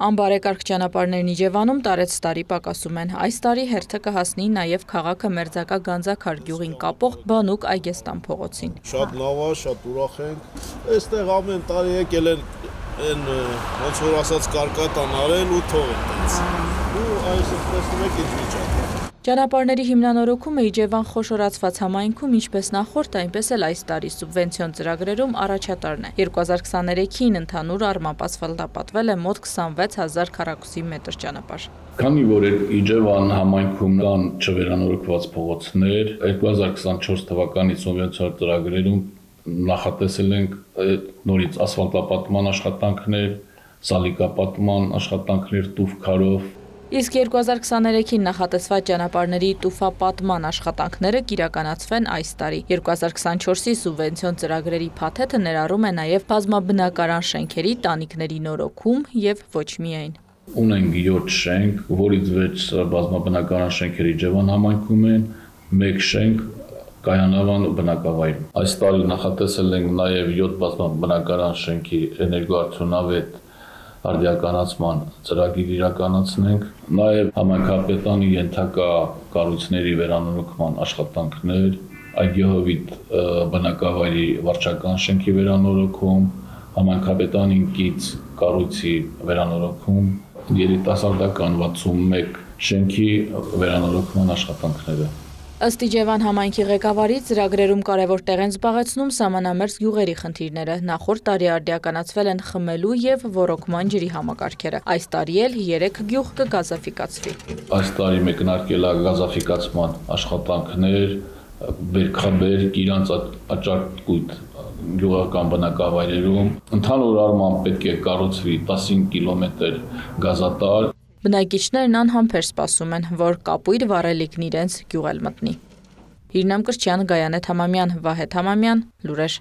Անբարեկարգ ճանապարհներն Իջևանում տարեց տարի պակասում են։ Այս տարի հերթը կհասնի նաև քաղաքը Մերձակա Գանձաքար գյուղին կապող Բանուկ Այգեստան փողոցին։ Շատ լավ է, շատ ուրախ ենք։ Այստեղ ամեն տարի եկել են ոնց որ ասած կարկատան արել ու թողել տենց։ Ու այսօր տեսնում եք ինչ վիճակ է։ Ճանապարհների հիմնանորոգումը Իջևան խոշորացված համայնքում ինչպես նախորդ, այնպես էլ այս տարի սուբվենցիոն ծրագրերում առաջատարն է։ 2023-ին ընդհանուր առմամբ ասֆալտապատվել է մոտ 26,000 քառակուսի մետր ճանապարհ։ Քանի որ Իջևան համայնքում կան չվերանորոգված փողոցներ, 2024 թվականի սուբվենցիոն ծրագրերում նախատեսել ենք նորից ասֆալտապատման աշխատանքներ, սալիկապատման աշխատանքներ տուֆքարով։ Իսկ 2023-ին նախատեսված ճանապարհների տուֆապատման աշխատանքները կիրականացվեն այս տարի։ 2024-ի սուբվենցիոն ծրագրերի փաթեթը ներառում է նաև բազմաբնակարան շենքերի տանիքների նորոգում եւ ոչ միայն։ Ունենք 7 շենք, որից 6 բազմաբնակարան շենքեր Իջևան համայնքում են, 1 շենք Կայանավան բնակավայրում։ Այս տարի նախատեսել ենք նաև 7 բազմաբնակարան շենքի էներգոարդյունավետ արդիականացման ծրագիր իրականացնենք, նաև համայնքապետանի ենթակա կառույցների վերանորոգման աշխատանքներ, Այգեհովիտ բնակավայրի վարչական շենքի վերանորոգում, համայնքապետանին կից կառույցի վերանորոգում, երիտասարդական 61 շենքի վերանորոգման աշխատանքները։ Ըստ Իջևան համայնքի ղեկավարի ծրագրերում կարևոր տեղ են զբաղեցնում սահմանամերձ գյուղերի խնդիրները։ Նախորդ տարի արդիականացվել են խմելու եւ ոռոգման ջրի համակարգերը։ Այս տարի էլ 3 գյուղ կգազաֆիկացվի։ Այս տարի մեկնարկել է գազաֆիկացման աշխատանքներ, Բերքաբեր, Կիրանց աճարկույտ գյուղական բնակավայրերում։ Ընդհանուր առմամբ պետք է կառուցվի 15 կիլոմետր գազատար։ Բնակիչներն անհամբեր սպասում են, որ կապույր վառելիքն իրենց գյուղ էլ մտնի։ Իրնամ Կրչյան, Գայանե Թամամյան, Վահե Թամամյան, լուրեր։